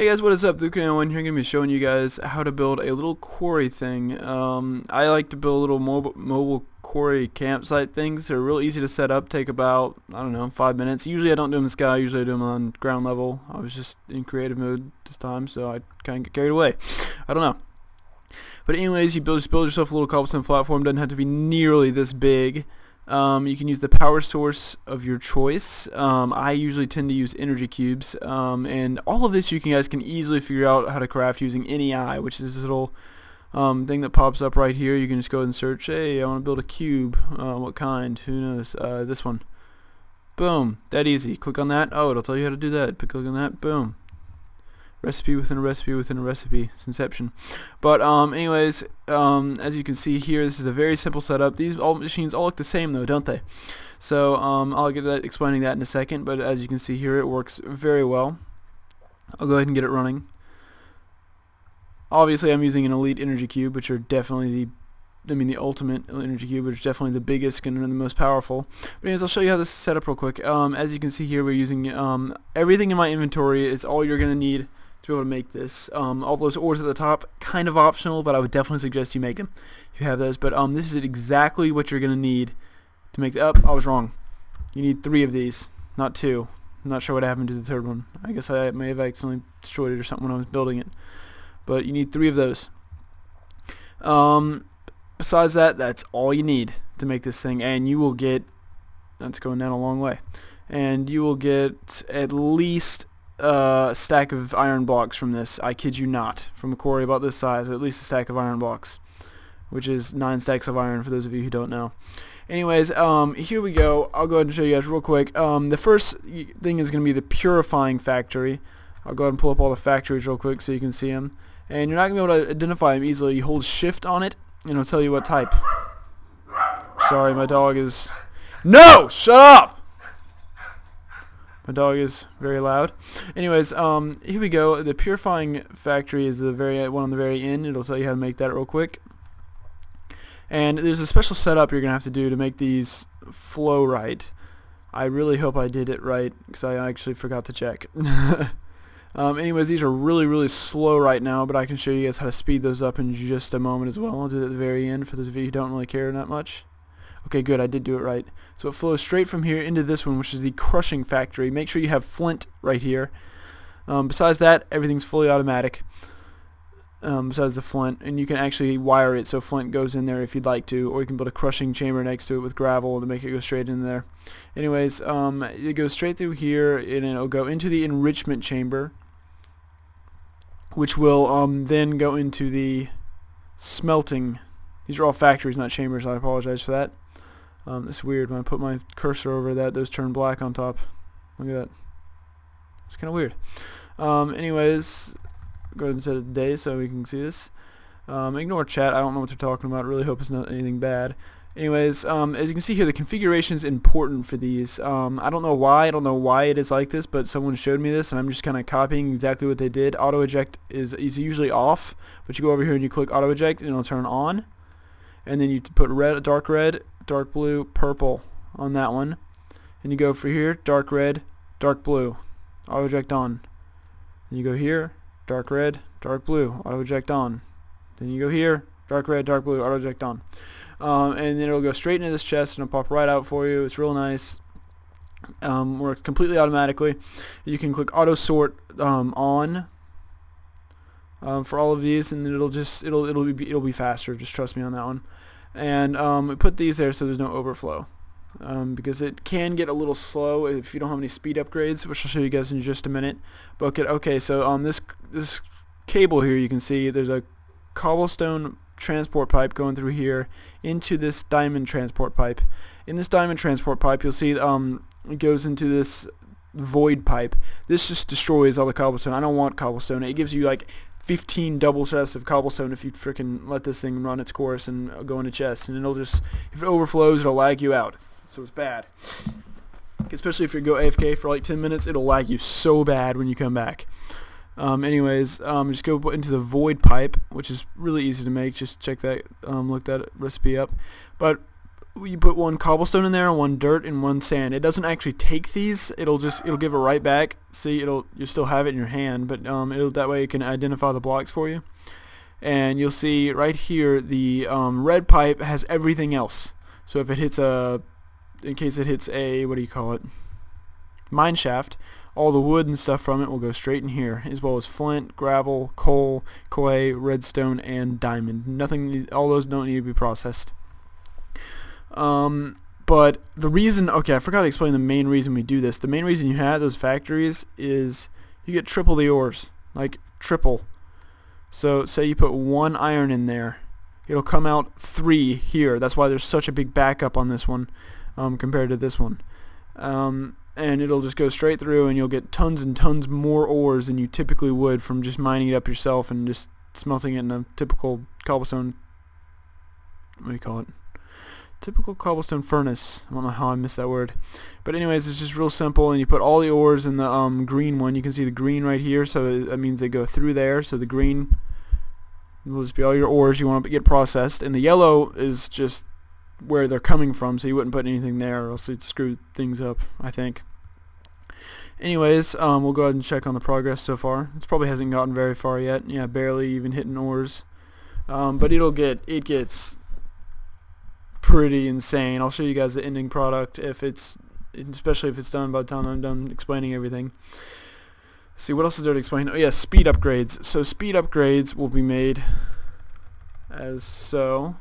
Hey guys, what is up? Luke and here I'm going to be showing you guys how to build a little quarry thing. I like to build little mobile quarry campsite things. They're real easy to set up, take about, I don't know, 5 minutes. Usually I don't do them in the sky, usually I do them on ground level. I was just in creative mode this time, so I kind of get carried away. I don't know. But anyways, you just build yourself a little cobblestone platform. Doesn't have to be nearly this big. You can use the power source of your choice. I usually tend to use energy cubes, and all of this you guys can easily figure out how to craft using NEI, which is this little thing that pops up right here. You can just go ahead and search, hey, I want to build a cube. What kind? Who knows? This one. Boom. That easy. Click on that. Oh, it'll tell you how to do that. Click on that. Boom. Recipe within a recipe within a recipe. It's Inception. But anyways, as you can see here, this is a very simple setup. These machines all look the same though, don't they? So I'll get that explaining that in a second, but as you can see here, it works very well. I'll go ahead and get it running. Obviously I'm using an Elite Energy Cube, which are definitely the ultimate energy cube, which is definitely the biggest and the most powerful. But anyways, I'll show you how this is set up real quick. As you can see here, we're using everything in my inventory is all you're going to need to be able to make this. All those ores at the top, kind of optional, but I would definitely suggest you make them. You have those, but this is exactly what you're going to need to make the. I was wrong. You need 3 of these, not 2. I'm not sure what happened to the third one. I guess I may have accidentally destroyed it or something when I was building it. But you need 3 of those. Besides that, that's all you need to make this thing, and you will get. That's going down a long way, and you will get at least a stack of iron blocks from this. I kid you not. From a quarry about this size, at least a stack of iron blocks, which is 9 stacks of iron for those of you who don't know. Anyways, here we go. I'll go ahead and show you guys real quick. The first thing is going to be the purifying factory. I'll go ahead and pull up all the factories real quick so you can see them. And you're not going to be able to identify them easily. You hold shift on it, and it'll tell you what type. Sorry, my dog is... No! Shut up! My dog is very loud. Anyways, here we go. The purifying factory is the one on the very end. It'll tell you how to make that real quick. And there's a special setup you're going to have to do to make these flow right. I really hope I did it right, because I actually forgot to check. Anyways, these are really slow right now, but I can show you guys how to speed those up in just a moment as well. I'll do that at the very end for those of you who don't really care that much. Okay, good, I did do it right. So it flows straight from here into this one, which is the crushing factory. Make sure you have flint right here. Besides that, everything's fully automatic. Besides the flint, and you can actually wire it so flint goes in there if you'd like to, or you can build a crushing chamber next to it with gravel to make it go straight in there. Anyways, it goes straight through here, and it'll go into the enrichment chamber, which will then go into the smelting. These are all factories, not chambers. I apologize for that. It's weird when I put my cursor over that; those turn black on top. Look at that. It's kind of weird. Anyways, go ahead and set it to day so we can see this. Ignore chat. I don't know what they're talking about. Really hope it's not anything bad. Anyways, as you can see here, the configuration is important for these. I don't know why. I don't know why it is like this, but someone showed me this, and I'm just kind of copying exactly what they did. Auto eject is usually off, but you go over here and you click auto eject, and it'll turn on. And then you put red, dark blue, purple on that one, and you go for here, dark red, dark blue, auto eject on. And you go here, dark red, dark blue, auto eject on. Then you go here, dark red, dark blue, auto eject on. And then it'll go straight into this chest and it'll pop right out for you. It's real nice. Works completely automatically. You can click auto sort on for all of these, and it'll be faster. Just trust me on that one. And we put these there so there's no overflow, because it can get a little slow if you don't have any speed upgrades, which I'll show you guys in just a minute. But okay, so on this cable here, you can see there's a cobblestone transport pipe going through here into this diamond transport pipe. In this diamond transport pipe, you'll see it goes into this void pipe. This just destroys all the cobblestone. I don't want cobblestone. It gives you like 15 double chests of cobblestone if you freaking let this thing run its course and go in a chest, and it'll just, if it overflows, it'll lag you out. So it's bad. Especially if you go AFK for like 10 minutes, it'll lag you so bad when you come back. Anyways, just go into the void pipe, which is really easy to make. Just check that, look that recipe up. But you put one cobblestone in there, one dirt, and one sand. It doesn't actually take these. It'll give it right back. See, you still have it in your hand, but that way it can identify the blocks for you. And you'll see right here the red pipe has everything else. So if it hits in case it hits a, what do you call it, mine shaft, all the wood and stuff from it will go straight in here, as well as flint, gravel, coal, clay, redstone, and diamond. All those don't need to be processed. But the reason, okay, I forgot to explain the main reason we do this. The main reason you have those factories is you get triple the ores, like triple. So say you put 1 iron in there, it'll come out 3 here. That's why there's such a big backup on this one compared to this one. And it'll just go straight through, and you'll get tons and tons more ores than you typically would from just mining it up yourself and just smelting it in a typical cobblestone, what do you call it? Typical cobblestone furnace. I don't know how I missed that word. But anyways, it's just real simple, and you put all the ores in the green one. You can see the green right here, so that means they go through there. So the green will just be all your ores you want to get processed, and the yellow is just where they're coming from, so you wouldn't put anything there or else it'd screw things up, I think. Anyways, we'll go ahead and check on the progress so far. It probably hasn't gotten very far yet. Yeah, barely even hitting ores. But it gets pretty insane. I'll show you guys the ending product especially if it's done by the time I'm done explaining everything. Let's see, what else is there to explain? Oh yeah, speed upgrades. So speed upgrades will be made as so.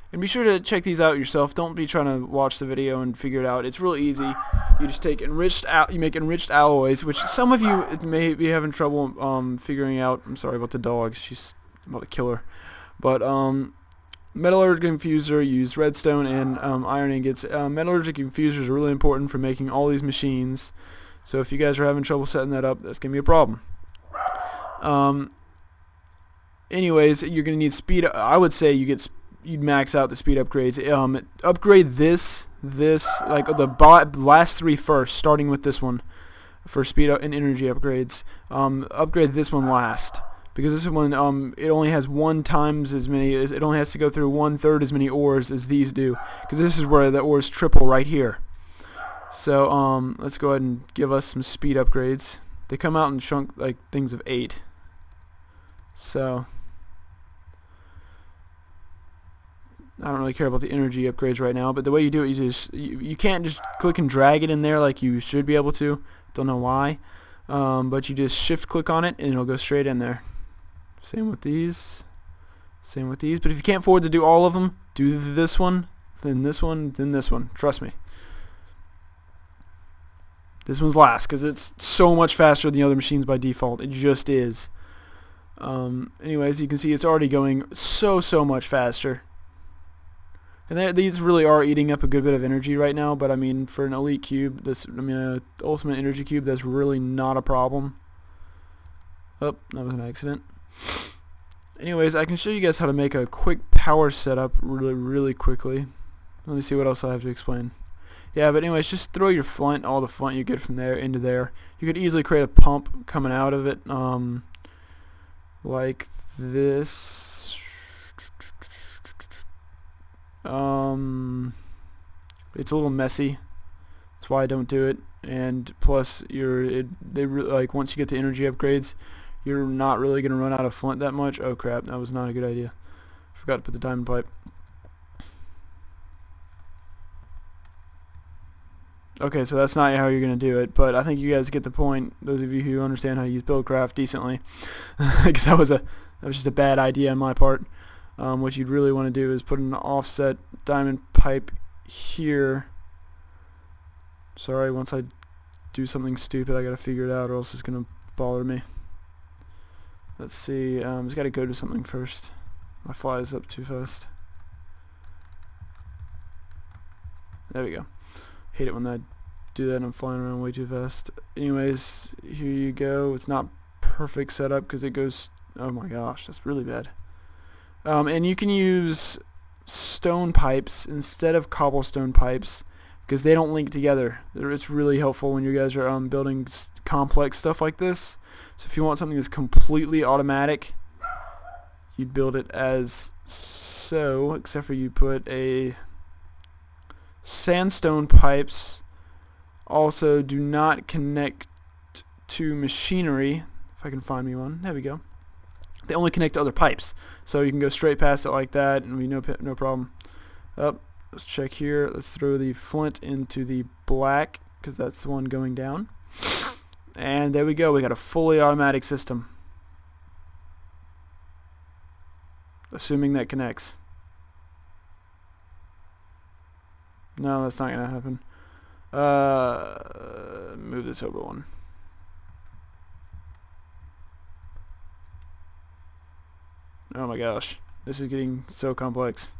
And be sure to check these out yourself. Don't be trying to watch the video and figure it out. It's real easy. You just take you make enriched alloys, which some of you may be having trouble figuring out. I'm sorry about the dog. She's about to kill her. But metallurgical infuser, use redstone and iron ingots. Metallurgical infusers are really important for making all these machines. So if you guys are having trouble setting that up, that's gonna be a problem. Anyways, you're gonna need speed. I would say you'd max out the speed upgrades. Upgrade this like the last 3 first, starting with this one for speed and energy upgrades. Upgrade this one last, because this one it only has 1 times as many. It only has to go through 1/3 as many ores as these do, because this is where the ores triple right here. So let's go ahead and give us some speed upgrades. They come out in chunk like things of 8. So I don't really care about the energy upgrades right now, but the way you do it is you can't just click and drag it in there like you should be able to. Don't know why, but you just shift click on it and it'll go straight in there. Same with these. But if you can't afford to do all of them, do this one, then this one, then this one. Trust me. This one's last because it's so much faster than the other machines by default. It just is. Anyways, you can see it's already going so much faster. And these really are eating up a good bit of energy right now, but I mean, for an elite cube, an ultimate energy cube, that's really not a problem. Oh, that was an accident. Anyways, I can show you guys how to make a quick power setup really quickly. Let me see what else I have to explain. Yeah, but anyways, just throw your flint, all the flint you get from there, into there. You could easily create a pump coming out of it, like this. It's a little messy. That's why I don't do it. And plus, once you get the energy upgrades, you're not really gonna run out of flint that much. Oh crap, that was not a good idea. Forgot to put the diamond pipe. Okay, so that's not how you're gonna do it, but I think you guys get the point. Those of you who understand how to use Buildcraft decently, because that was just a bad idea on my part. What you'd really want to do is put an offset diamond pipe here. Sorry, once I do something stupid, I gotta figure it out, or else it's gonna bother me. Let's see. Just gotta go to something first. My fly is up too fast. There we go. Hate it when I do that and I'm flying around way too fast. Anyways, here you go. It's not perfect setup because it goes. Oh my gosh, that's really bad. And you can use stone pipes instead of cobblestone pipes because they don't link together. It's really helpful when you guys are building complex stuff like this. So if you want something that's completely automatic, you'd build it as so, except for you put a Sandstone pipes also do not connect to machinery. If I can find me one. There we go. They only connect to other pipes. So you can go straight past it like that and be no problem. Let's check here. Let's throw the flint into the black because that's the one going down. And there we go. We got a fully automatic system. Assuming that connects. No, that's not going to happen. Move this over one. Oh my gosh. This is getting so complex.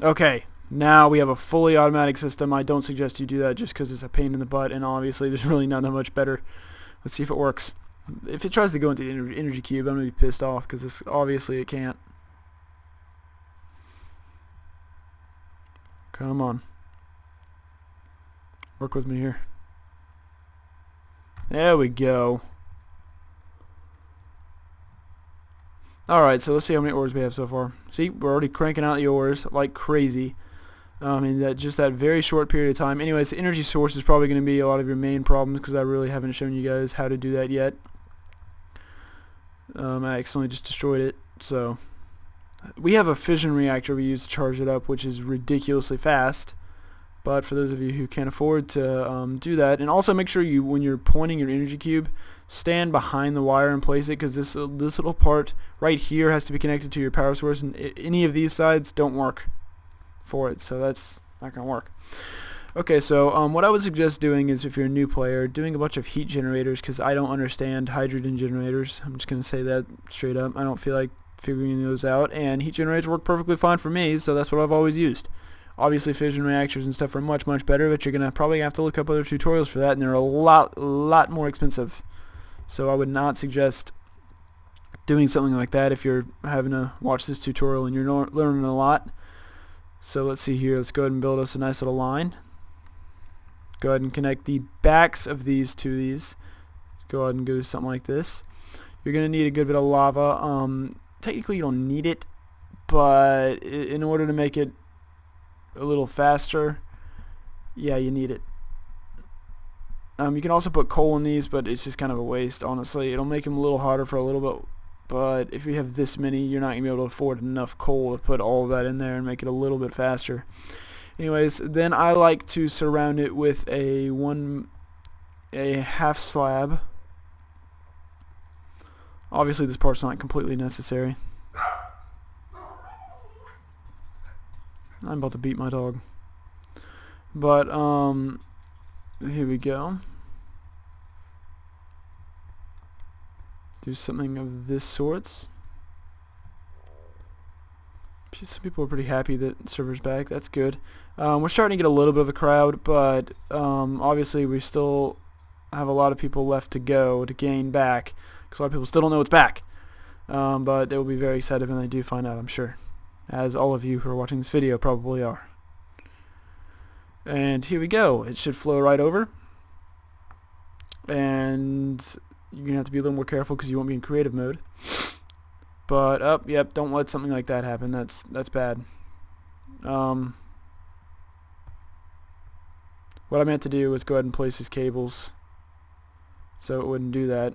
Okay. Now we have a fully automatic system. I don't suggest you do that just because it's a pain in the butt, and obviously there's really not that much better. Let's see if it works. If it tries to go into the energy cube, I'm going to be pissed off because obviously it can't. Come on. Work with me here. There we go. Alright, so let's see how many ores we have so far. See, we're already cranking out the ores like crazy. In just that very short period of time. Anyways, the energy source is probably going to be a lot of your main problems because I really haven't shown you guys how to do that yet. I accidentally just destroyed it. So we have a fission reactor we use to charge it up, which is ridiculously fast. But for those of you who can't afford to do that, and also make sure you, when you're pointing your energy cube, stand behind the wire and place it, because this little part right here has to be connected to your power source, and any of these sides don't work for it, so that's not going to work. Okay, so what I would suggest doing is, if you're a new player, doing a bunch of heat generators, because I don't understand hydrogen generators. I'm just going to say that straight up. I don't feel like figuring those out, and heat generators work perfectly fine for me, so that's what I've always used. Obviously fission reactors and stuff are much better, but you're going to probably have to look up other tutorials for that, and they're a lot more expensive. So I would not suggest doing something like that if you're having to watch this tutorial and you're learning a lot. So let's see here. Let's go ahead and build us a nice little line. Go ahead and connect the backs of these to these. Go ahead and do something like this. You're going to need a good bit of lava. Technically you don't need it, but in order to make it a little faster, yeah, you need it. You can also put coal in these, but it's just kind of a waste, honestly. It'll make them a little harder for a little bit, but if you have this many, you're not going to be able to afford enough coal to put all of that in there and make it a little bit faster. Anyways, then I like to surround it with a half slab. Obviously this part's not completely necessary. I'm about to beat my dog. But here we go. Do something of this sorts. Some people are pretty happy that server's back. That's good. We're starting to get a little bit of a crowd, but obviously we still have a lot of people left to go to gain back, because a lot of people still don't know it's back. But they will be very excited when they do find out, I'm sure, as all of you who are watching this video probably are. And here we go. It should flow right over, and you're gonna have to be a little more careful because you won't be in creative mode. But yep, don't let something like that happen. That's bad. What I meant to do was go ahead and place these cables so it wouldn't do that,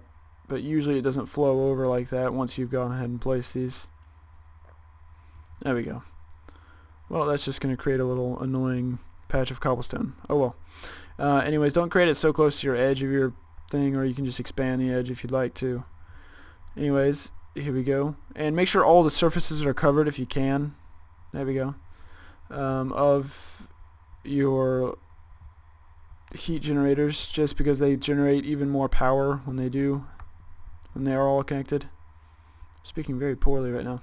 but usually it doesn't flow over like that once you've gone ahead and placed these. There we go. Well, that's just going to create a little annoying patch of cobblestone. Oh well. Anyways, don't create it so close to your edge of your thing, or you can just expand the edge if you'd like to. Anyways, here we go. And make sure all the surfaces are covered if you can. There we go. Of your heat generators, just because they generate even more power when they are all connected. I'm speaking very poorly right now.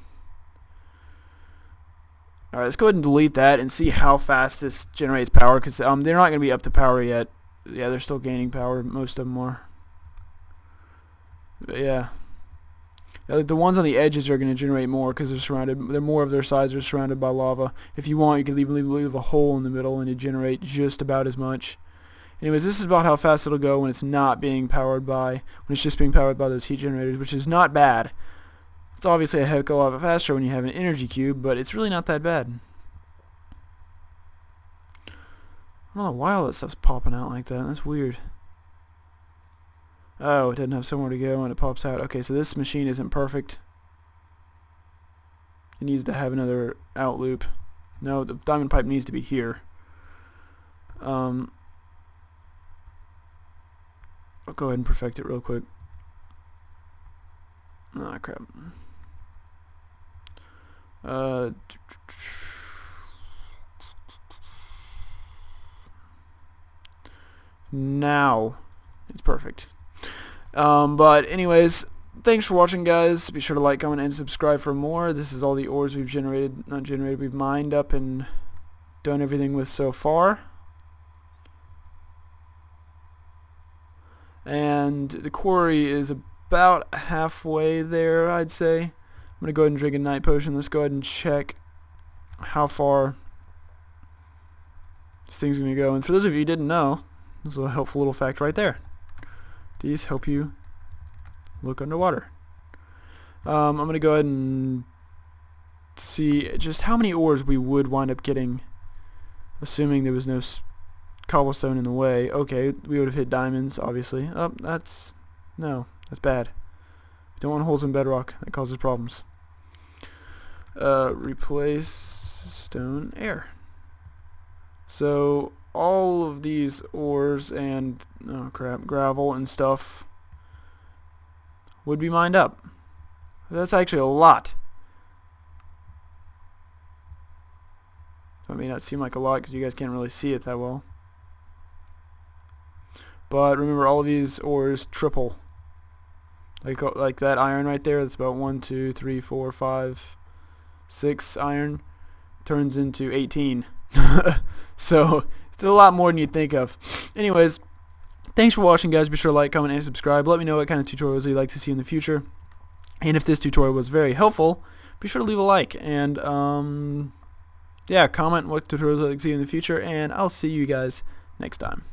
Alright, let's go ahead and delete that and see how fast this generates power, because they're not going to be up to power yet. Yeah, they're still gaining power, most of them are. But yeah. The ones on the edges are going to generate more because they're more of their sides are surrounded by lava. If you want, you can leave a hole in the middle and you generate just about as much. Anyways, this is about how fast it'll go when it's not being powered by, when it's just being powered by those heat generators, which is not bad. It's obviously a heck of a lot faster when you have an energy cube, but it's really not that bad. I don't know why all that stuff's popping out like that. That's weird. Oh, it doesn't have somewhere to go and it pops out. Okay, so this machine isn't perfect. It needs to have another out loop. No, the diamond pipe needs to be here. I'll go ahead and perfect it real quick. Ah, crap. Now it's perfect. But anyways, thanks for watching, guys. Be sure to like, comment, and subscribe for more. This is all the ores we've we've mined up and done everything with so far. And the quarry is about halfway there, I'd say. I'm going to go ahead and drink a night potion. Let's go ahead and check how far this thing's going to go. And for those of you who didn't know, this is a helpful little fact right there. These help you look underwater. I'm going to go ahead and see just how many ores we would wind up getting, assuming there was no cobblestone in the way. Okay, we would have hit diamonds, obviously. Oh, that's bad. We don't want holes in bedrock. That causes problems. Replace stone air. So all of these ores and gravel and stuff would be mined up. That's actually a lot. That may not seem like a lot because you guys can't really see it that well. But remember, all of these ores triple. Like that iron right there, that's about 1, 2, 3, 4, 5, 6 iron turns into 18. So it's a lot more than you'd think of. Anyways, thanks for watching, guys. Be sure to like, comment, and subscribe. Let me know what kind of tutorials you'd like to see in the future. And if this tutorial was very helpful, be sure to leave a like. And yeah, comment what tutorials you'd like to see in the future. And I'll see you guys next time.